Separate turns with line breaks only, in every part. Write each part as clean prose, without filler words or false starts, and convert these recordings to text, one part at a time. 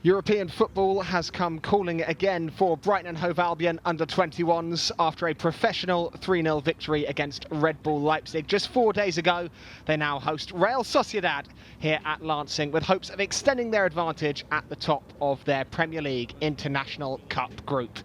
European football has come calling again for Brighton and Hove Albion under-21s after a professional 3-0 victory against Red Bull Leipzig. Just 4 days ago, they now host Real Sociedad here at Lansing with hopes of extending their advantage at the top of their Premier League International Cup group.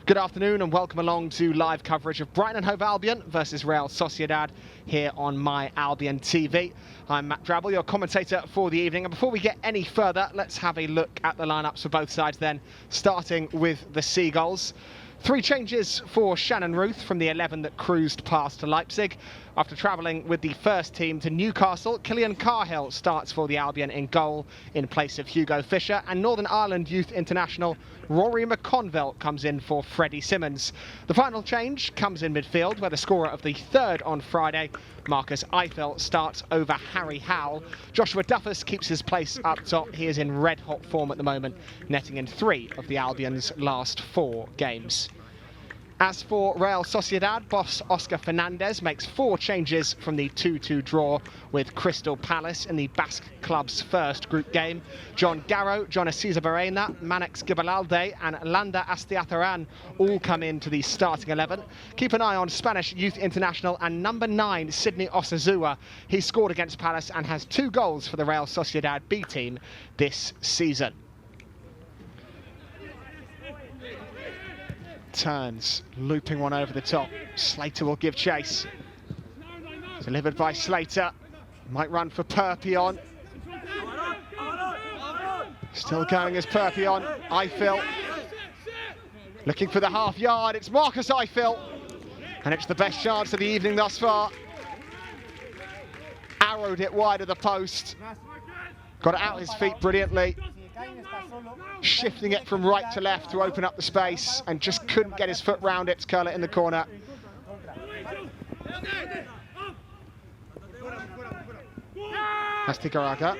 Good afternoon and welcome along to live coverage of Brighton and Hove Albion versus Real Sociedad here on My Albion TV. I'm Matt Drabble, your commentator for the evening. And before we get any further, let's have a look at the lineups for both sides then, starting with the Seagulls. 3 changes for Shannon Ruth from the 11 that cruised past to Leipzig. After travelling with the first team to Newcastle, Killian Cahill starts for the Albion in goal in place of Hugo Fisher, and Northern Ireland youth international Rory McConville comes in for Freddie Simmons. The final change comes in midfield, where the scorer of the third on Friday, Marcus Eiffel, starts over Harry Howell. Joshua Duffus keeps his place up top. He is in red-hot form at the moment, netting in 3 of the Albion's last 4 games. As for Real Sociedad, boss Oscar Fernandez makes 4 changes from the 2-2 draw with Crystal Palace in the Basque club's first group game. John Garro, John Asisa Barena, Manex Gibalalde and Landa Astiatharan all come into the starting 11. Keep an eye on Spanish youth international and number 9, Sydney Osazua. He scored against Palace and has 2 goals for the Real Sociedad B team this season. Turns, looping one over the top. Slater will give chase. Delivered by Slater. Might run for Perpion. Still going as Perpion. Eiffel. Looking for the half yard. It's Marcus Eiffel. And it's the best chance of the evening thus far. Arrowed it wide of the post. Got it out his feet brilliantly. Shifting it from right to left to open up the space and just couldn't get his foot round it to curl it in the corner. Astigaraga.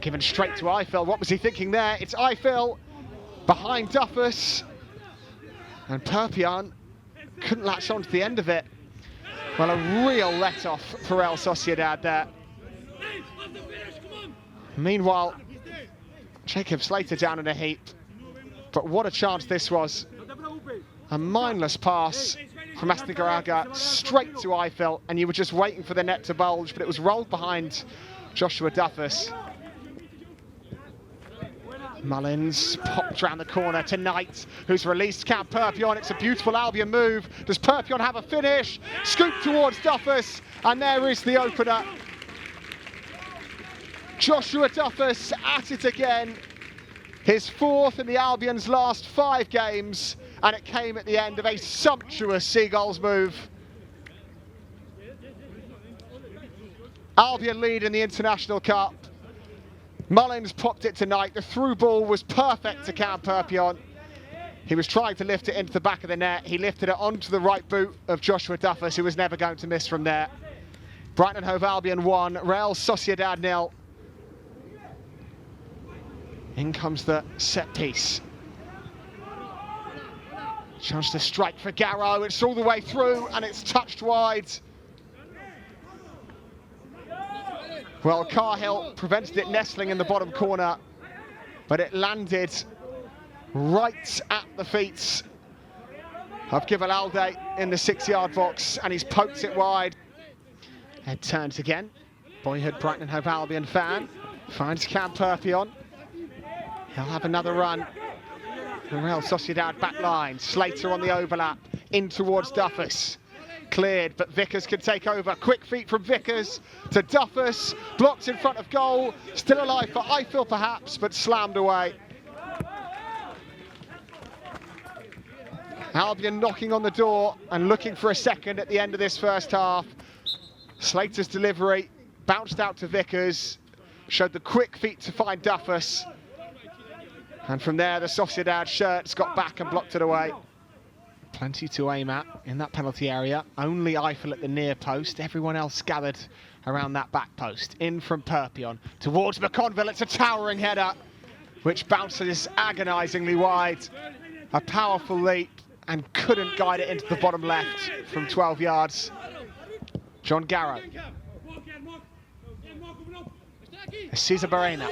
Given straight to Eiffel. What was he thinking there? It's Eiffel behind Duffus. And Perpion couldn't latch on to the end of it. Well, a real let-off for Real Sociedad there. Meanwhile, Jacob Slater down in a heap, but what a chance this was. A mindless pass from Astigaraga straight to Eiffel, and you were just waiting for the net to bulge, but it was rolled behind Joshua Duffus. Mullins popped round the corner to Knight, who's released Cam Perpion. It's a beautiful Albion move. Does Perpion have a finish? Scoop towards Duffus, and there is the opener. Joshua Duffus at it again, his 4th in the Albion's last 5 games, and it came at the end of a sumptuous Seagulls move. Albion lead in the International Cup. Mullins popped it tonight. The through ball was perfect to Cam Perpion. He was trying to lift it into the back of the net. He lifted it onto the right boot of Joshua Duffus, who was never going to miss from there. Brighton and Hove Albion 1, Real Sociedad 0. In comes the set piece. Chance to strike for Garro. It's all the way through and it's touched wide. Well, Cahill prevented it nestling in the bottom corner, but it landed right at the feet of Gibalalde in the 6-yard box, and he's poked it wide. Head turns again. Boyhood Brighton and Hove Albion fan finds Cam Perpion. He'll have another run. The Real Sociedad back line. Slater on the overlap. In towards Duffus. Cleared, but Vickers can take over. Quick feet from Vickers to Duffus. Blocked in front of goal. Still alive for Eiffel perhaps, but slammed away. Albion knocking on the door and looking for a second at the end of this first half. Slater's delivery bounced out to Vickers. Showed the quick feet to find Duffus. And from there, the Sociedad shirts got back and blocked it away. Plenty to aim at in that penalty area. Only Eiffel at the near post. Everyone else gathered around that back post. In from Perpion towards McConville. It's a towering header, which bounces agonisingly wide. A powerful leap and couldn't guide it into the bottom left from 12 yards. John Garro. Cesar Barrena.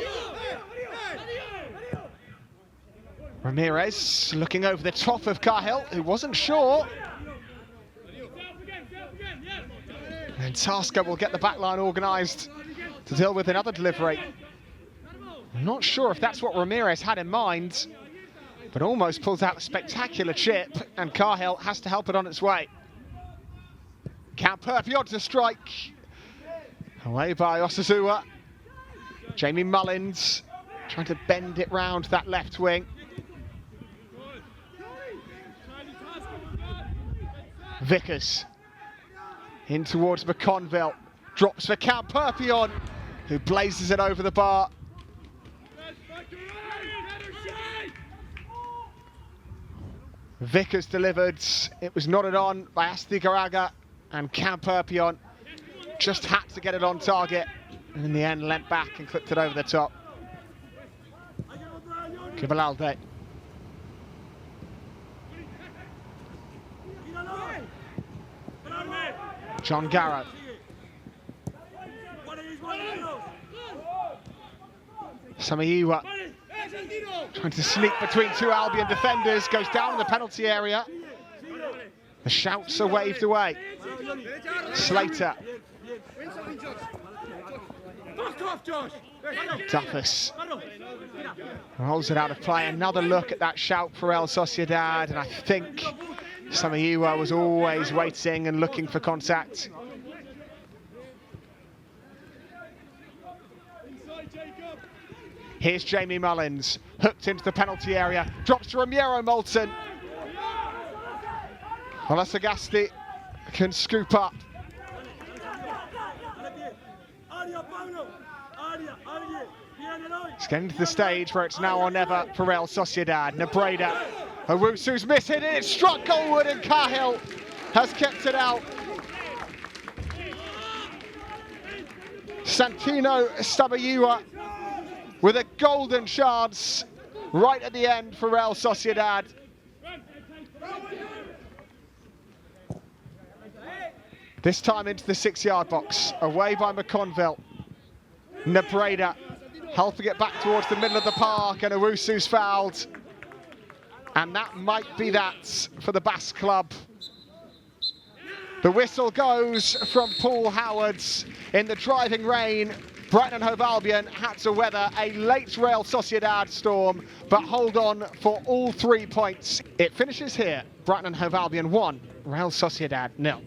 Ramirez looking over the top of Cahill, who wasn't sure. And Tasker will get the back line organised to deal with another delivery. I'm not sure if that's what Ramirez had in mind, but almost pulls out a spectacular chip, and Cahill has to help it on its way. Camperpion to strike. Away by Osazua. Jamie Mullins trying to bend it round that left wing. Vickers in towards McConville. Drops for Camperpion, who blazes it over the bar. Vickers delivered. It was nodded on by Astigaraga, and Camperpion just had to get it on target, and in the end leant back and clipped it over the top. Kibalalde. John Garrow. Samayiwa trying to sneak between two Albion defenders, goes down in the penalty area. The shouts are waved away. Slater. Duffus rolls it out of play. Another look at that shout for El Sociedad, and I think Samayiwa was always waiting and looking for contact. Here's Jamie Mullins, hooked into the penalty area, drops to Ramiro Moulton. Olasagasti can scoop up. It's getting to the stage where it's now or never for Real Sociedad. Nebreda, Owusu's missed it, and it struck goalward, and Cahill has kept it out. Santino Samayiwa with a golden chance right at the end for Real Sociedad. This time into the 6-yard box, away by McConville. Nebreda helping it back towards the middle of the park, and Owusu's fouled. And that might be that for the Basque club. The whistle goes from Paul Howard's. In the driving rain, Brighton and Hove Albion had to weather a late Real Sociedad storm, but hold on for all 3 points. It finishes here. Brighton and Hove Albion 1, Real Sociedad 0.